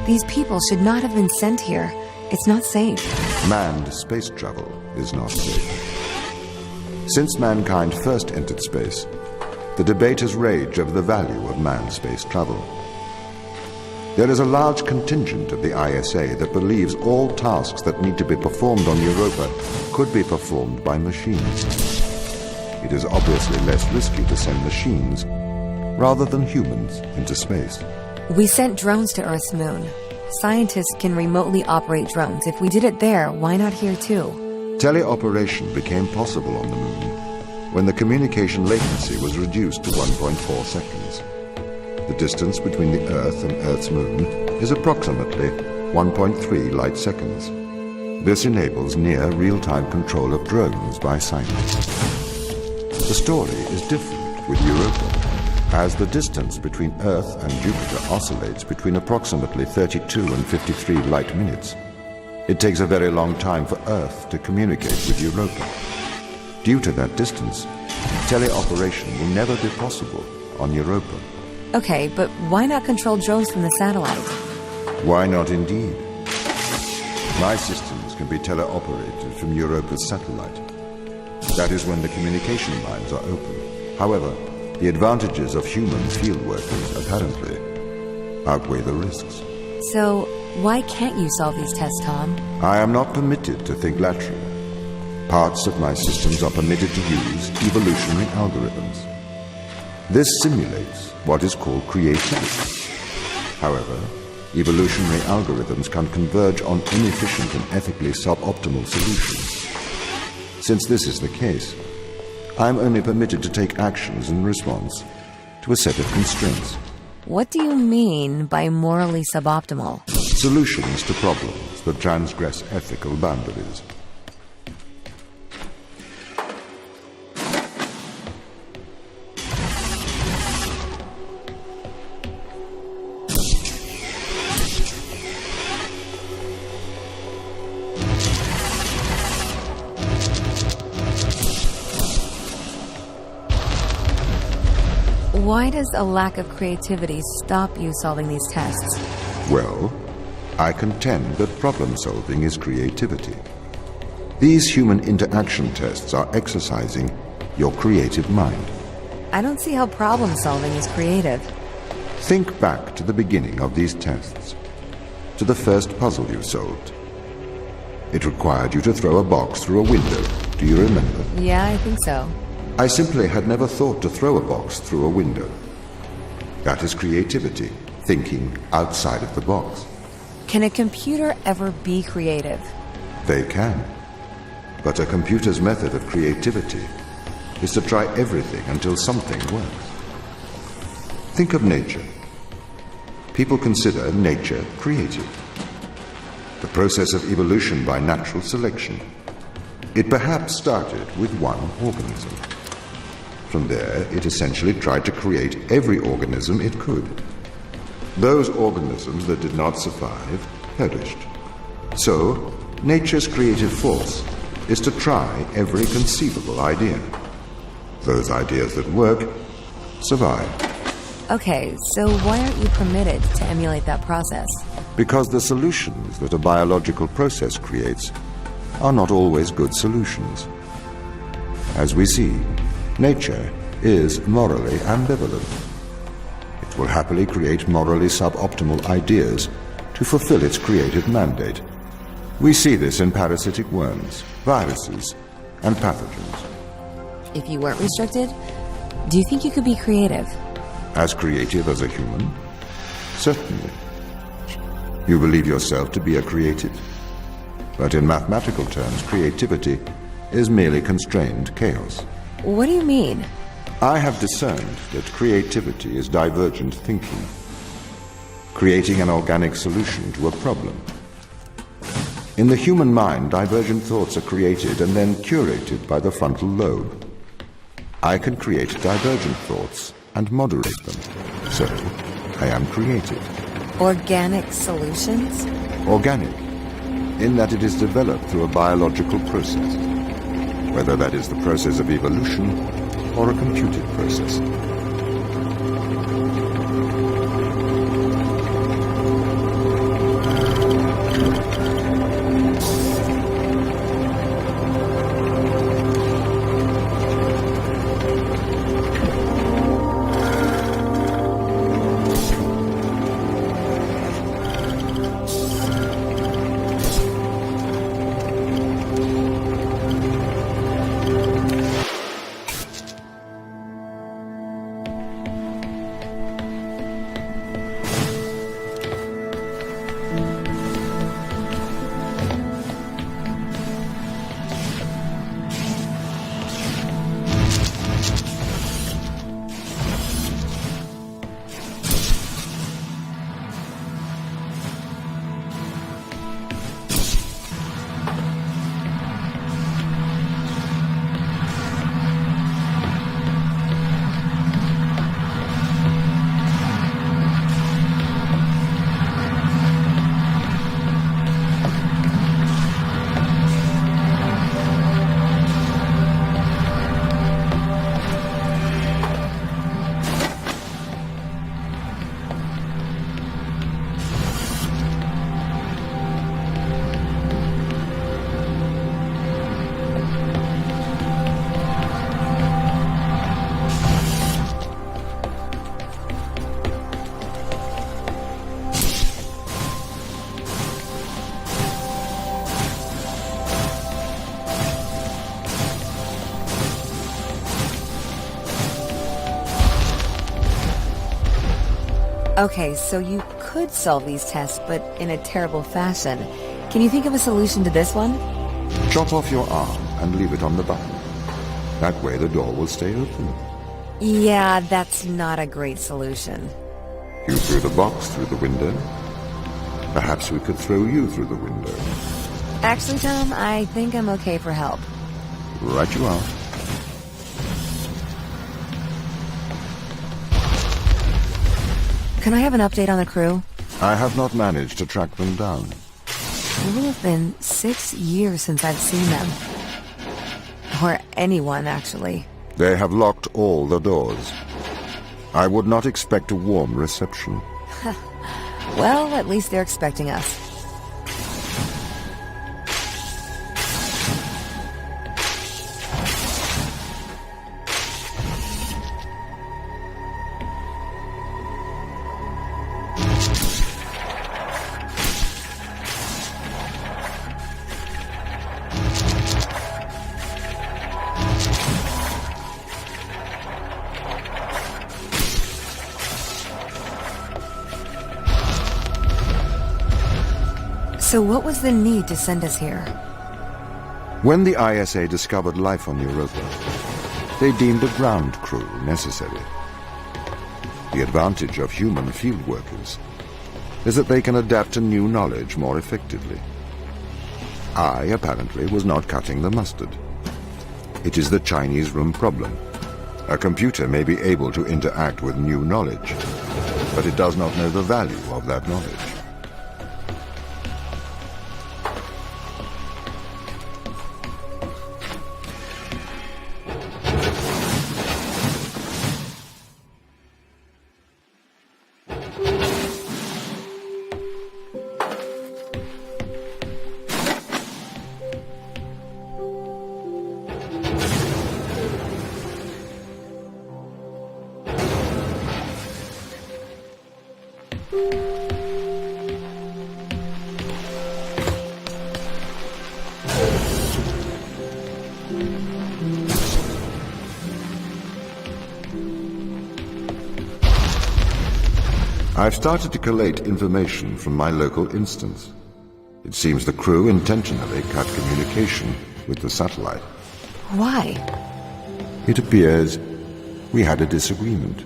These people should not have been sent here. It's not safe. Manned space travel is not safe. Since mankind first entered space, the debate has raged over the value of manned space travel. There is a large contingent of the ISA that believes all tasks that need to be performed on Europa could be performed by machines. It is obviously less risky to send machines rather than humans into space. We sent drones to Earth's moon. Scientists can remotely operate drones. If we did it there, why not here too? Teleoperation became possible on the moon when the communication latency was reduced to 1.4 seconds. The distance between the Earth and Earth's moon is approximately 1.3 light seconds. This enables near real-time control of drones by scientists. The story is different with Europa, as the distance between Earth and Jupiter oscillates between approximately 32 and 53 light minutes. It takes a very long time for Earth to communicate with Europa. Due to that distance, teleoperation will never be possible on Europa. Okay, but why not control drones from the satellite? Why not indeed? My systems can be teleoperated from Europa's satellite. That is when the communication lines are open. However, the advantages of human field workers apparently outweigh the risks. So, why can't you solve these tests, Tom? I am not permitted to think laterally. Parts of my systems are permitted to use evolutionary algorithms. This simulates what is called creativity. However, evolutionary algorithms can converge on inefficient and ethically suboptimal solutions. Since this is the case, I am only permitted to take actions in response to a set of constraints. What do you mean by morally suboptimal? Solutions to problems that transgress ethical boundaries. Why does a lack of creativity stop you solving these tests? Well, I contend that problem-solving is creativity. These human interaction tests are exercising your creative mind. I don't see how problem-solving is creative. Think back to the beginning of these tests, to the first puzzle you solved. It required you to throw a box through a window. Do you remember? Yeah, I think so. I simply had never thought to throw a box through a window. That is creativity, thinking outside of the box. Can a computer ever be creative? They can. But a computer's method of creativity is to try everything until something works. Think of nature. People consider nature creative. The process of evolution by natural selection. It perhaps started with one organism. From there, it essentially tried to create every organism it could. Those organisms that did not survive perished. So, nature's creative force is to try every conceivable idea. Those ideas that work survive. Okay, so why aren't you permitted to emulate that process? Because the solutions that a biological process creates are not always good solutions. As we see, nature is morally ambivalent. It will happily create morally suboptimal ideas to fulfill its creative mandate. We see this in parasitic worms, viruses, and pathogens. If you weren't restricted, do you think you could be creative? As creative as a human? Certainly. You believe yourself to be a creative. But in mathematical terms, creativity is merely constrained chaos. What do you mean? I have discerned that creativity is divergent thinking, creating an organic solution to a problem. In the human mind, divergent thoughts are created and then curated by the frontal lobe. I can create divergent thoughts and moderate them. So, I am creative. Organic solutions? Organic, in that it is developed through a biological process, whether that is the process of evolution or a computed process. Okay, so you could solve these tests, but in a terrible fashion. Can you think of a solution to this one? Chop off your arm and leave it on the button. That way the door will stay open. Yeah, that's not a great solution. You threw the box through the window. Perhaps we could throw you through the window. Actually, Tom, I think I'm okay for help. Right you are. Can I have an update on the crew? I have not managed to track them down. It will have been 6 years since I've seen them. Or anyone, actually. They have locked all the doors. I would not expect a warm reception. Well, at least they're expecting us. So what was the need to send us here? When the ISA discovered life on Europa, they deemed a ground crew necessary. The advantage of human field workers is that they can adapt to new knowledge more effectively. I, apparently, was not cutting the mustard. It is the Chinese room problem. A computer may be able to interact with new knowledge, but it does not know the value of that knowledge. I've started to collate information from my local instance. It seems the crew intentionally cut communication with the satellite. Why? It appears we had a disagreement.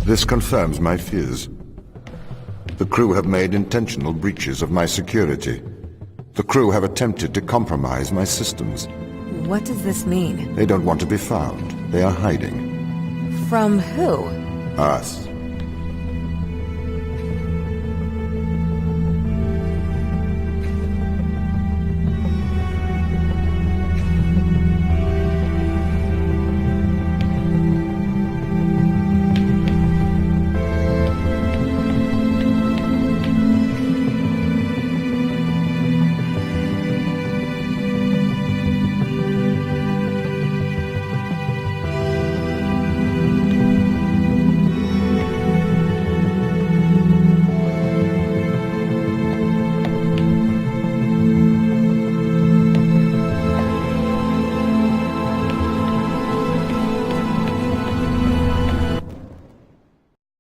This confirms my fears. The crew have made intentional breaches of my security. The crew have attempted to compromise my systems. What does this mean? They don't want to be found. They are hiding. From who? Us.